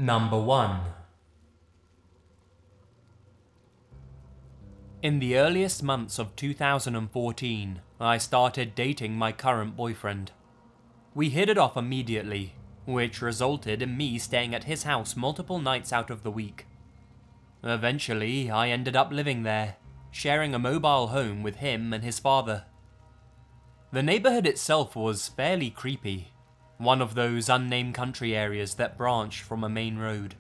Number 1. In the earliest months of 2014, I started dating my current boyfriend. We hit it off immediately, which resulted in me staying at his house multiple nights out of the week. Eventually, I ended up living there, sharing a mobile home with him and his father. The neighborhood itself was fairly creepy, one of those unnamed country areas that branch from a main road.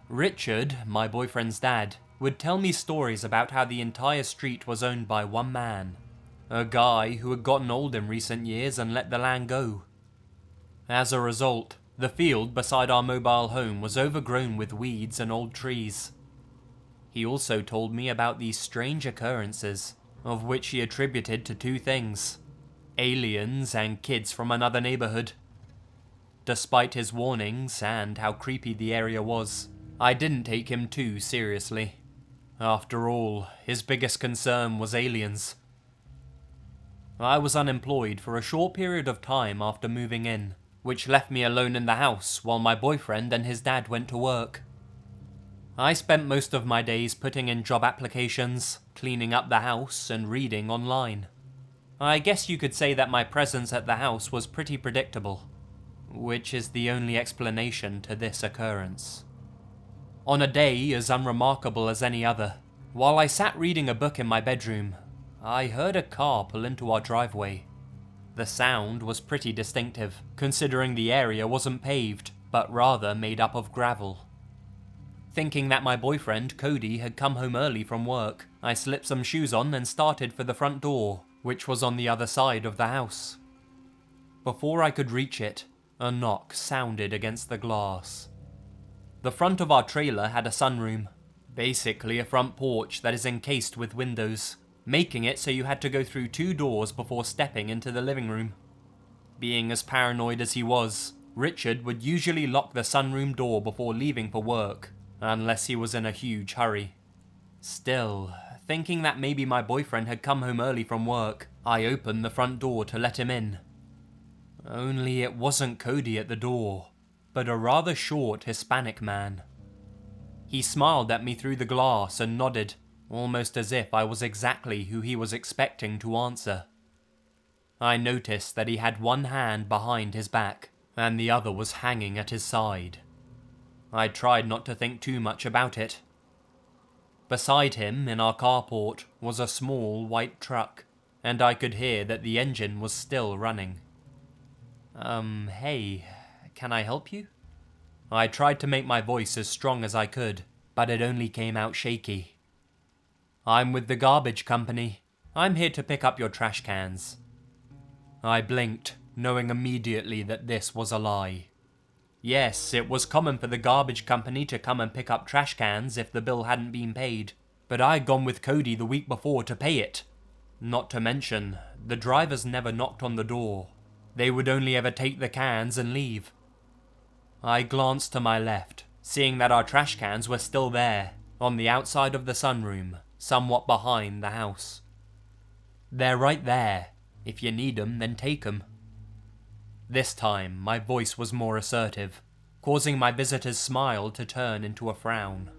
Richard, my boyfriend's dad, would tell me stories about how the entire street was owned by one man, a guy who had gotten old in recent years and let the land go. As a result, the field beside our mobile home was overgrown with weeds and old trees. He also told me about these strange occurrences, of which he attributed to two things: aliens and kids from another neighborhood. Despite his warnings and how creepy the area was, I didn't take him too seriously. After all, his biggest concern was aliens. I was unemployed for a short period of time after moving in, which left me alone in the house while my boyfriend and his dad went to work. I spent most of my days putting in job applications, cleaning up the house, and reading online. I guess you could say that my presence at the house was pretty predictable, which is the only explanation to this occurrence. On a day as unremarkable as any other, while I sat reading a book in my bedroom, I heard a car pull into our driveway. The sound was pretty distinctive, considering the area wasn't paved, but rather made up of gravel. Thinking that my boyfriend, Cody, had come home early from work, I slipped some shoes on and started for the front door, which was on the other side of the house. Before I could reach it, a knock sounded against the glass. The front of our trailer had a sunroom, basically a front porch that is encased with windows, making it so you had to go through two doors before stepping into the living room. Being as paranoid as he was, Richard would usually lock the sunroom door before leaving for work, unless he was in a huge hurry. Still, thinking that maybe my boyfriend had come home early from work, I opened the front door to let him in. Only it wasn't Cody at the door, but a rather short Hispanic man. He smiled at me through the glass and nodded, almost as if I was exactly who he was expecting to answer. I noticed that he had one hand behind his back, and the other was hanging at his side. I tried not to think too much about it. Beside him, in our carport, was a small white truck, and I could hear that the engine was still running. Hey, can I help you? I tried to make my voice as strong as I could, but it only came out shaky. I'm with the garbage company. I'm here to pick up your trash cans. I blinked, knowing immediately that this was a lie. Yes, it was common for the garbage company to come and pick up trash cans if the bill hadn't been paid, but I'd gone with Cody the week before to pay it. Not to mention, the drivers never knocked on the door. They would only ever take the cans and leave. I glanced to my left, seeing that our trash cans were still there, on the outside of the sunroom, somewhat behind the house. They're right there. If you need 'em, then take 'em. This time, my voice was more assertive, causing my visitor's smile to turn into a frown.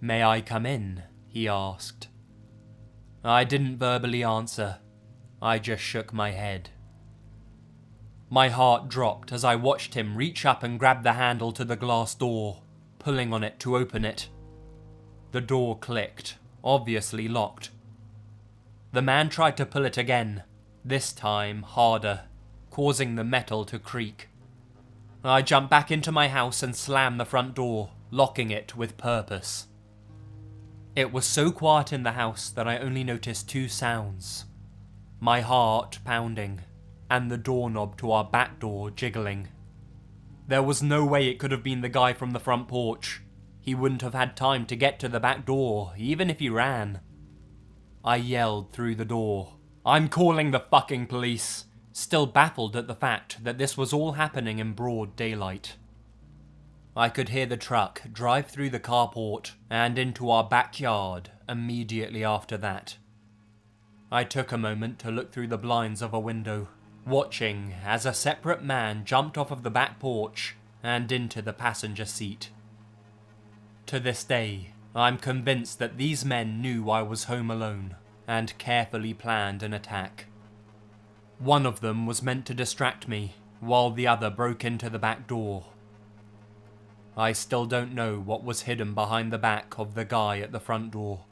"May I come in?" he asked. I didn't verbally answer. I just shook my head. My heart dropped as I watched him reach up and grab the handle to the glass door, pulling on it to open it. The door clicked, obviously locked. The man tried to pull it again, this time harder, causing the metal to creak. I jumped back into my house and slammed the front door, locking it with purpose. It was so quiet in the house that I only noticed two sounds: my heart pounding, and the doorknob to our back door jiggling. There was no way it could have been the guy from the front porch. He wouldn't have had time to get to the back door, even if he ran. I yelled through the door, "I'm calling the fucking police!" still baffled at the fact that this was all happening in broad daylight. I could hear the truck drive through the carport and into our backyard immediately after that. I took a moment to look through the blinds of a window, watching as a separate man jumped off of the back porch and into the passenger seat. To this day, I'm convinced that these men knew I was home alone and carefully planned an attack. One of them was meant to distract me, while the other broke into the back door. I still don't know what was hidden behind the back of the guy at the front door.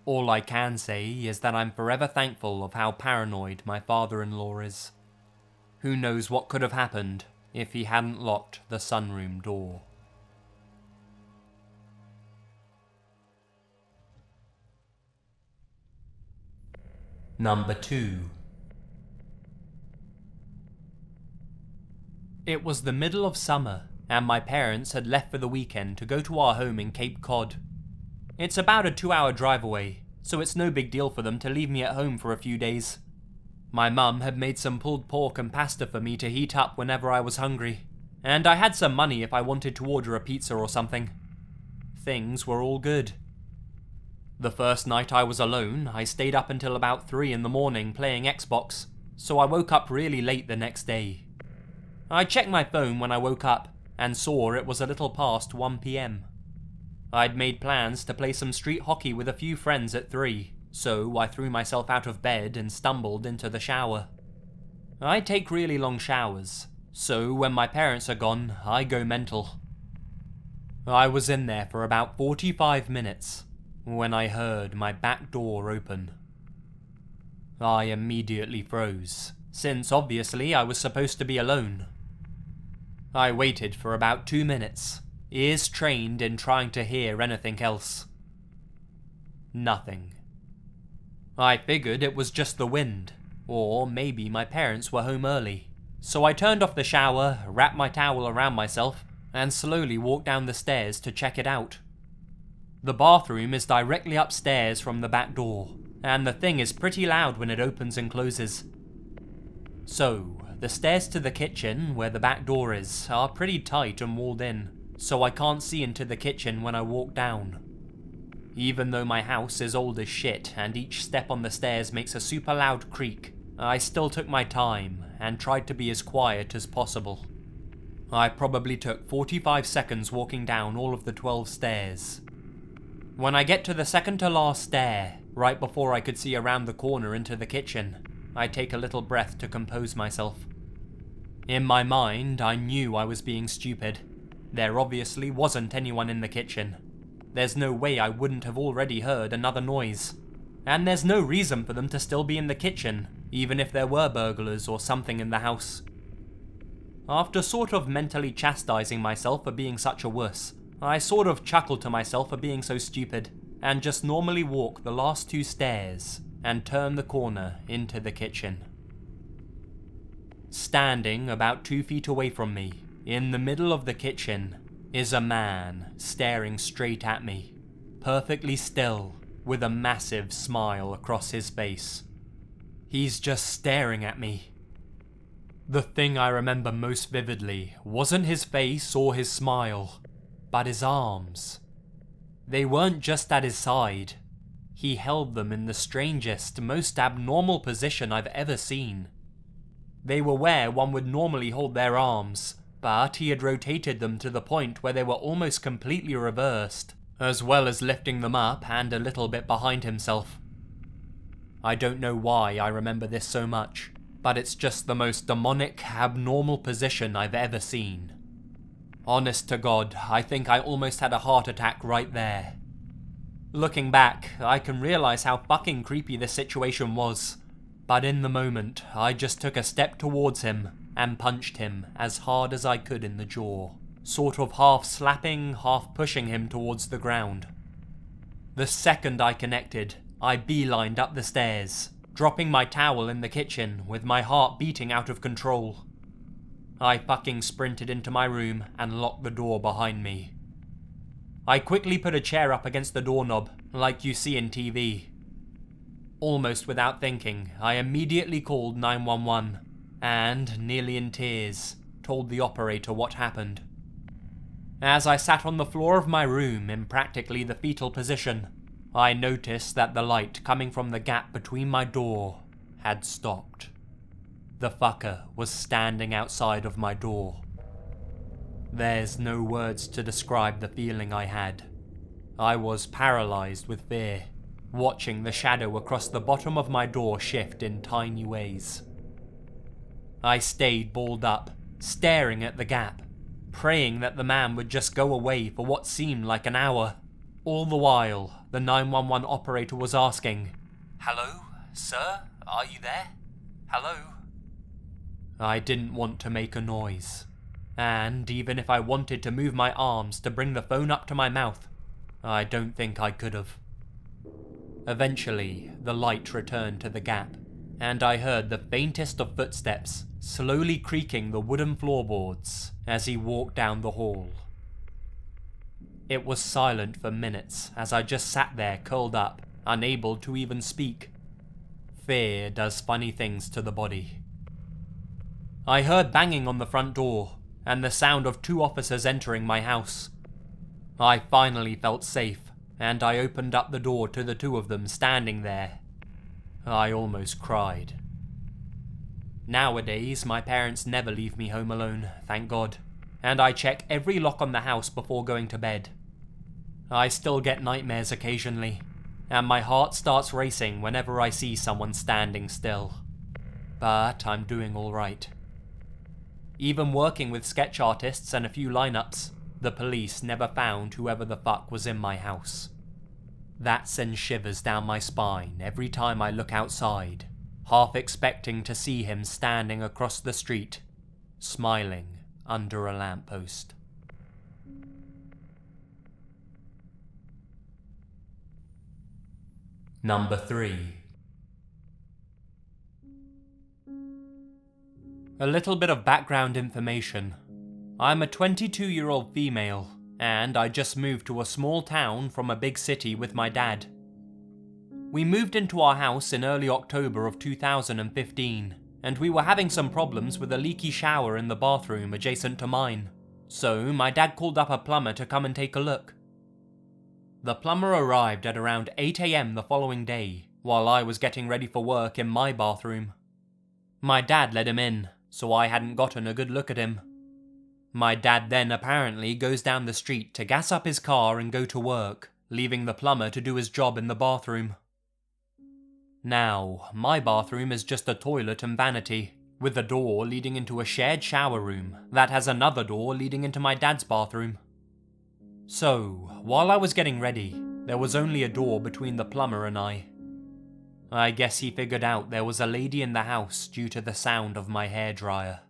All I can say is that I'm forever thankful of how paranoid my father-in-law is. Who knows what could have happened if he hadn't locked the sunroom door. Number 2. It was the middle of summer, and my parents had left for the weekend to go to our home in Cape Cod. It's about a 2-hour drive away, so it's no big deal for them to leave me at home for a few days. My mum had made some pulled pork and pasta for me to heat up whenever I was hungry, and I had some money if I wanted to order a pizza or something. Things were all good. The first night I was alone, I stayed up until about 3 in the morning playing Xbox, so I woke up really late the next day. I checked my phone when I woke up, and saw it was a little past 1 PM. I'd made plans to play some street hockey with a few friends at 3, so I threw myself out of bed and stumbled into the shower. I take really long showers, so when my parents are gone, I go mental. I was in there for about 45 minutes, when I heard my back door open. I immediately froze, since obviously I was supposed to be alone. I waited for about 2 minutes, ears trained in trying to hear anything else. Nothing. I figured it was just the wind, or maybe my parents were home early, so I turned off the shower, wrapped my towel around myself, and slowly walked down the stairs to check it out. The bathroom is directly upstairs from the back door, and the thing is pretty loud when it opens and closes. So, the stairs to the kitchen, where the back door is, are pretty tight and walled in, so I can't see into the kitchen when I walk down. Even though my house is old as shit and each step on the stairs makes a super loud creak, I still took my time and tried to be as quiet as possible. I probably took 45 seconds walking down all of the 12 stairs. When I get to the second to last stair, right before I could see around the corner into the kitchen, I take a little breath to compose myself. In my mind, I knew I was being stupid. There obviously wasn't anyone in the kitchen. There's no way I wouldn't have already heard another noise. And there's no reason for them to still be in the kitchen, even if there were burglars or something in the house. After sort of mentally chastising myself for being such a wuss, I sort of chuckled to myself for being so stupid, and just normally walk the last 2 stairs and turn the corner into the kitchen. Standing about 2 feet away from me, in the middle of the kitchen, is a man staring straight at me, perfectly still, with a massive smile across his face. He's just staring at me. The thing I remember most vividly wasn't his face or his smile, but his arms. They weren't just at his side. He held them in the strangest, most abnormal position I've ever seen. They were where one would normally hold their arms, but he had rotated them to the point where they were almost completely reversed, as well as lifting them up and a little bit behind himself. I don't know why I remember this so much, but it's just the most demonic, abnormal position I've ever seen. Honest to God, I think I almost had a heart attack right there. Looking back, I can realize how fucking creepy this situation was, but in the moment, I just took a step towards him and punched him as hard as I could in the jaw, sort of half slapping, half pushing him towards the ground. The second I connected, I beelined up the stairs, dropping my towel in the kitchen with my heart beating out of control. I fucking sprinted into my room and locked the door behind me. I quickly put a chair up against the doorknob, like you see in TV. Almost without thinking, I immediately called 911, and, nearly in tears, told the operator what happened. As I sat on the floor of my room in practically the fetal position, I noticed that the light coming from the gap between my door had stopped. The fucker was standing outside of my door. There's no words to describe the feeling I had. I was paralyzed with fear, watching the shadow across the bottom of my door shift in tiny ways. I stayed balled up, staring at the gap, praying that the man would just go away for what seemed like an hour. All the while, the 911 operator was asking, "Hello, sir? Are you there? Hello?" I didn't want to make a noise, and even if I wanted to move my arms to bring the phone up to my mouth, I don't think I could have. Eventually, the light returned to the gap, and I heard the faintest of footsteps slowly creaking the wooden floorboards as he walked down the hall. It was silent for minutes as I just sat there curled up, unable to even speak. Fear does funny things to the body. I heard banging on the front door, and the sound of 2 officers entering my house. I finally felt safe, and I opened up the door to the 2 of them standing there. I almost cried. Nowadays, my parents never leave me home alone, thank God, and I check every lock on the house before going to bed. I still get nightmares occasionally, and my heart starts racing whenever I see someone standing still. But I'm doing alright. Even working with sketch artists and a few lineups, the police never found whoever the fuck was in my house. That sends shivers down my spine every time I look outside, half expecting to see him standing across the street, smiling under a lamppost. Number 3. A little bit of background information. I'm a 22-year-old female, and I just moved to a small town from a big city with my dad. We moved into our house in early October of 2015, and we were having some problems with a leaky shower in the bathroom adjacent to mine, so my dad called up a plumber to come and take a look. The plumber arrived at around 8 AM the following day, while I was getting ready for work in my bathroom. My dad let him in, so I hadn't gotten a good look at him. My dad then apparently goes down the street to gas up his car and go to work, leaving the plumber to do his job in the bathroom. Now, my bathroom is just a toilet and vanity, with a door leading into a shared shower room that has another door leading into my dad's bathroom. So, while I was getting ready, there was only a door between the plumber and I. I guess he figured out there was a lady in the house due to the sound of my hairdryer.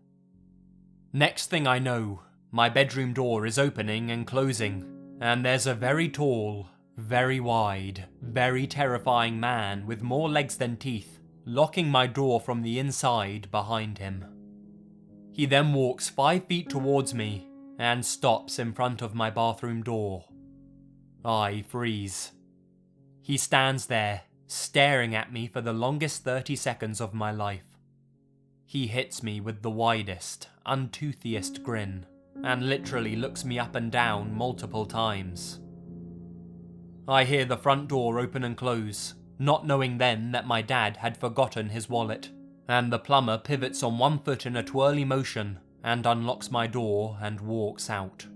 Next thing I know, my bedroom door is opening and closing, and there's a very tall, very wide, very terrifying man with more legs than teeth, locking my door from the inside behind him. He then walks 5 feet towards me and stops in front of my bathroom door. I freeze. He stands there, staring at me for the longest 30 seconds of my life. He hits me with the widest, untoothiest grin, and literally looks me up and down multiple times. I hear the front door open and close, not knowing then that my dad had forgotten his wallet, and the plumber pivots on 1 foot in a twirly motion and unlocks my door and walks out.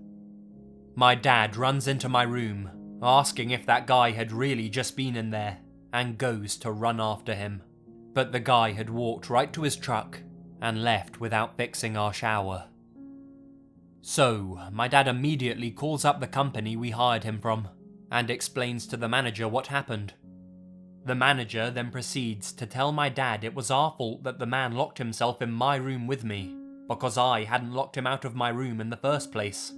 My dad runs into my room, asking if that guy had really just been in there, and goes to run after him. But the guy had walked right to his truck and left without fixing our shower. So, my dad immediately calls up the company we hired him from, and explains to the manager what happened. The manager then proceeds to tell my dad it was our fault that the man locked himself in my room with me, because I hadn't locked him out of my room in the first place.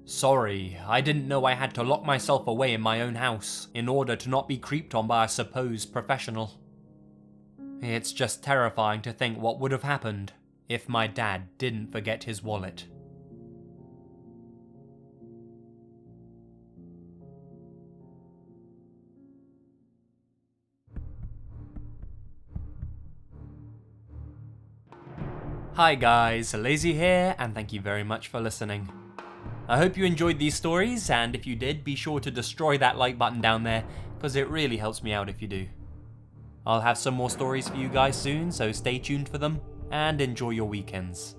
Sorry, I didn't know I had to lock myself away in my own house in order to not be creeped on by a supposed professional. It's just terrifying to think what would have happened if my dad didn't forget his wallet. Hi guys, Lazy here, and thank you very much for listening. I hope you enjoyed these stories, and if you did, be sure to destroy that like button down there, because it really helps me out if you do. I'll have some more stories for you guys soon, so stay tuned for them, and enjoy your weekends.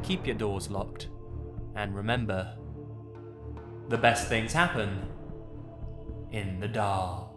Keep your doors locked, And remember, the best things happen in the dark.